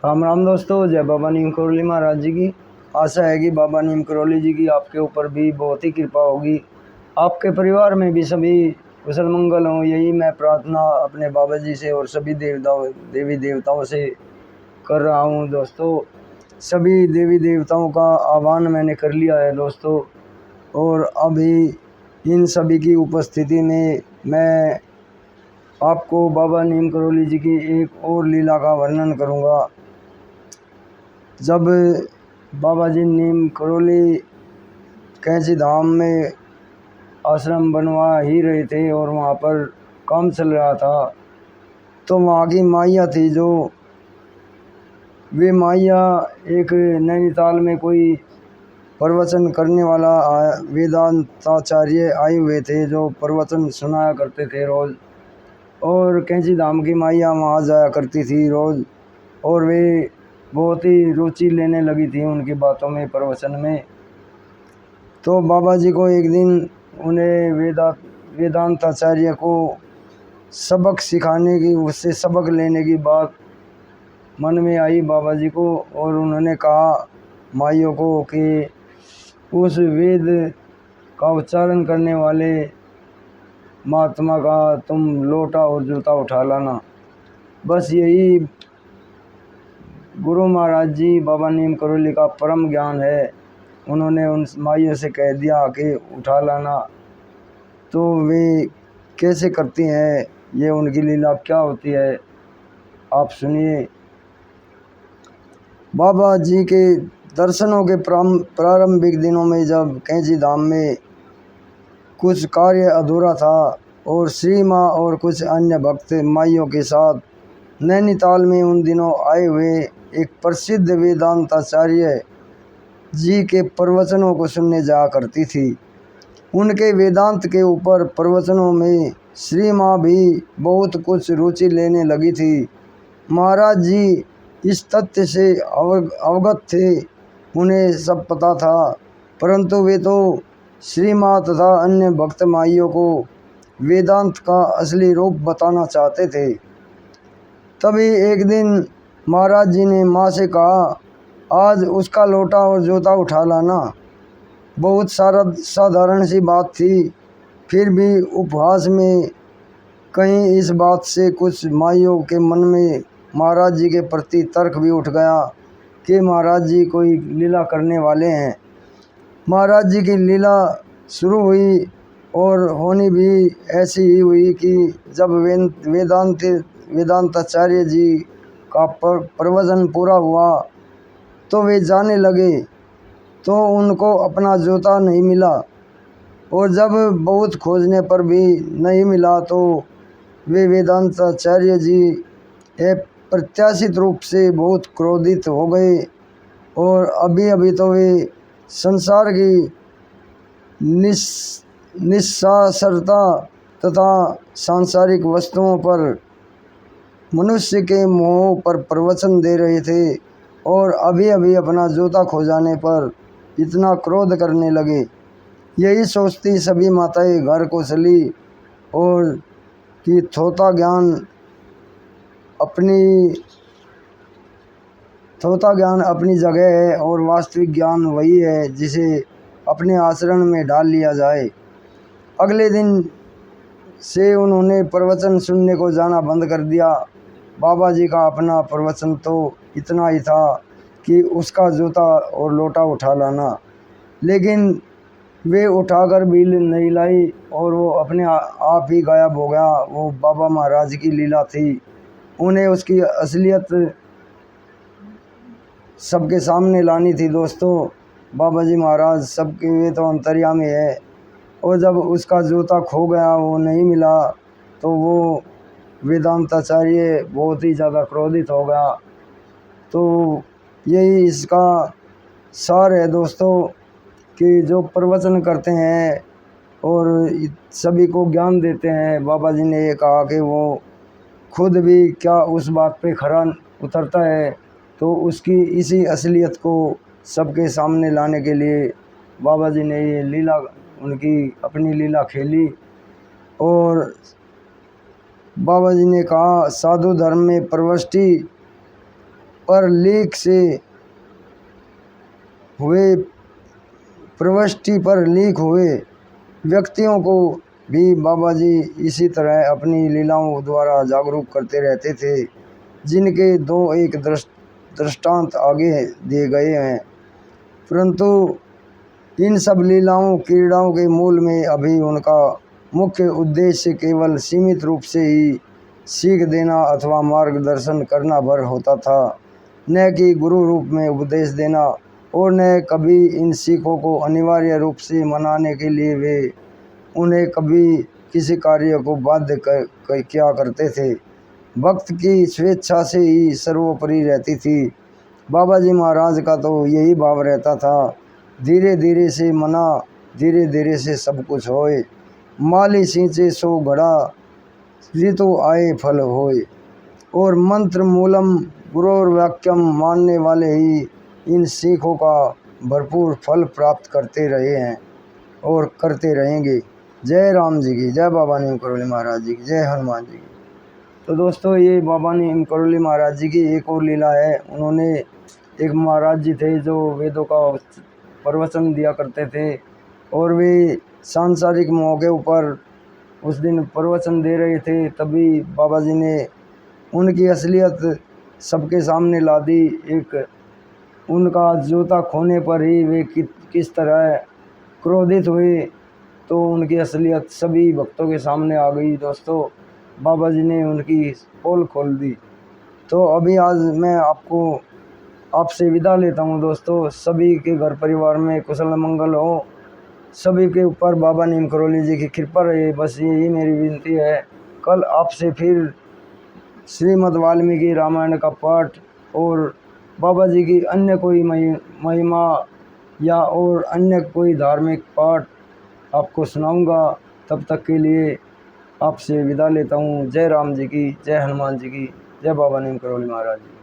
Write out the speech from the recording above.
राम राम दोस्तों, जय बाबा नीम करौली महाराज जी की। आशा है कि बाबा नीम करौली जी की आपके ऊपर भी बहुत ही कृपा होगी, आपके परिवार में भी सभी कुशल मंगल हों, यही मैं प्रार्थना अपने बाबा जी से और सभी देवी देवताओं से कर रहा हूँ। दोस्तों, सभी देवी देवताओं का आह्वान मैंने कर लिया है दोस्तों, और अभी इन सभी की उपस्थिति में मैं आपको बाबा नीम करौली जी की एक और लीला का वर्णन करूँगा। जब बाबा जी नीम करौली कैंची धाम में आश्रम बनवा ही रहे थे और वहाँ पर काम चल रहा था, तो वहाँ की माइया थी जो वे माइया एक नैनीताल में कोई प्रवचन करने वाला वेदांताचार्य आए हुए थे जो प्रवचन सुनाया करते थे रोज़, और कैंची धाम की माइया वहाँ जाया करती थी रोज़, और वे बहुत ही रुचि लेने लगी थी उनकी बातों में, प्रवचन में। तो बाबा जी को एक दिन उन्हें वेदांताचार्य को सबक सिखाने की, उससे सबक लेने की बात मन में आई बाबा जी को, और उन्होंने कहा माइयों को कि उस वेद का उच्चारण करने वाले महात्मा का तुम लोटा और जूता उठा लाना। बस यही गुरु महाराज जी बाबा नीम करौली का परम ज्ञान है। उन्होंने उन माइयों से कह दिया कि उठा लाना, तो वे कैसे करती हैं, ये उनकी लीला क्या होती है, आप सुनिए। बाबा जी के दर्शनों के प्रारंभिक दिनों में जब कैंची धाम में कुछ कार्य अधूरा था और श्री माँ और कुछ अन्य भक्त माइयों के साथ नैनीताल में उन दिनों आए हुए एक प्रसिद्ध वेदांताचार्य जी के प्रवचनों को सुनने जाया करती थी। उनके वेदांत के ऊपर प्रवचनों में श्री माँ भी बहुत कुछ रुचि लेने लगी थी। महाराज जी इस तथ्य से अवगत थे, उन्हें सब पता था, परंतु वे तो श्री माँ तथा अन्य भक्त माइयों को वेदांत का असली रूप बताना चाहते थे। तभी एक दिन महाराज जी ने माँ से कहा, आज उसका लोटा और जूता उठा लाना। बहुत साधारण सी बात थी, फिर भी उपहास में कहीं इस बात से कुछ माइयों के मन में महाराज जी के प्रति तर्क भी उठ गया कि महाराज जी कोई लीला करने वाले हैं। महाराज जी की लीला शुरू हुई और होनी भी ऐसी ही हुई कि जब वेदांताचार्य जी का प्रवचन पूरा हुआ तो वे जाने लगे, तो उनको अपना जूता नहीं मिला, और जब बहुत खोजने पर भी नहीं मिला तो वे वेदांताचार्य जी अप्रत्याशित रूप से बहुत क्रोधित हो गए, और अभी अभी तो वे संसार की निस्सारता तथा सांसारिक वस्तुओं पर मनुष्य के मोह पर प्रवचन दे रहे थे, और अभी अभी अपना जूता खो जाने पर इतना क्रोध करने लगे। यही सोचती सभी माताएं घर को चली, और कि थोता ज्ञान अपनी जगह है और वास्तविक ज्ञान वही है जिसे अपने आचरण में डाल लिया जाए। अगले दिन से उन्होंने प्रवचन सुनने को जाना बंद कर दिया। बाबा जी का अपना प्रवचन तो इतना ही था कि उसका जूता और लोटा उठा लाना, लेकिन वे उठाकर भी नहीं लाई और वो अपने आप ही गायब हो गया। वो बाबा महाराज की लीला थी, उन्हें उसकी असलियत सबके सामने लानी थी दोस्तों। बाबा जी महाराज सबके वे तो अंतर्यामी है, और जब उसका जूता खो गया, वो नहीं मिला, तो वो वेदांताचार्य बहुत ही ज़्यादा क्रोधित हो गया। तो यही इसका सार है दोस्तों कि जो प्रवचन करते हैं और सभी को ज्ञान देते हैं, बाबा जी ने ये कहा कि वो खुद भी क्या उस बात पे खरा उतरता है, तो उसकी इसी असलियत को सबके सामने लाने के लिए बाबा जी ने ये लीला, उनकी अपनी लीला खेली। और बाबा जी ने कहा, साधु धर्म में प्रविष्टि पर लीक से हुए प्रविष्टि पर लीक हुए व्यक्तियों को भी बाबा जी इसी तरह अपनी लीलाओं द्वारा जागरूक करते रहते थे, जिनके दो एक दृष्टांत आगे दिए गए हैं। परंतु इन सब लीलाओं क्रीड़ाओं के मूल में अभी उनका मुख्य उद्देश्य केवल सीमित रूप से ही सीख देना अथवा मार्गदर्शन करना भर होता था, न कि गुरु रूप में उपदेश देना, और न कभी इन सीखों को अनिवार्य रूप से मनाने के लिए वे उन्हें कभी किसी कार्य को बाध्य किया करते थे। भक्त की स्वेच्छा से ही सर्वोपरि रहती थी। बाबा जी महाराज का तो यही भाव रहता था, धीरे धीरे से मना, धीरे धीरे से सब कुछ होए, माली सींचे सो घड़ा, ऋतु आए फल होए। और मंत्र मूलम गुरोर वाक्यम मानने वाले ही इन सीखों का भरपूर फल प्राप्त करते रहे हैं और करते रहेंगे। जय राम जी की, जय बाबा नीम करोली महाराज जी की, जय हनुमान जी की। तो दोस्तों, ये बाबा नीम करोली महाराज जी की एक और लीला है। उन्होंने एक महाराज जी थे जो वेदों का प्रवचन दिया करते थे, और वे सांसारिक मौके पर उस दिन प्रवचन दे रहे थे। तभी बाबा जी ने उनकी असलियत सबके सामने ला दी। एक उनका जूता खोने पर ही वे किस तरह क्रोधित हुए, तो उनकी असलियत सभी भक्तों के सामने आ गई। दोस्तों, बाबा जी ने उनकी पोल खोल दी। तो अभी आज मैं आपसे विदा लेता हूँ। दोस्तों, सभी के घर परिवार में कुशल मंगल हो, सभी के ऊपर बाबा नीम करोली जी की कृपा रहे, बस यही मेरी विनती है। कल आपसे फिर श्रीमद् वाल्मीकि रामायण का पाठ और बाबा जी की अन्य कोई महिमा या और अन्य कोई धार्मिक पाठ आपको सुनाऊंगा। तब तक के लिए आपसे विदा लेता हूँ। जय राम जी की, जय हनुमान जी की, जय बाबा नीम करोली महाराज जी।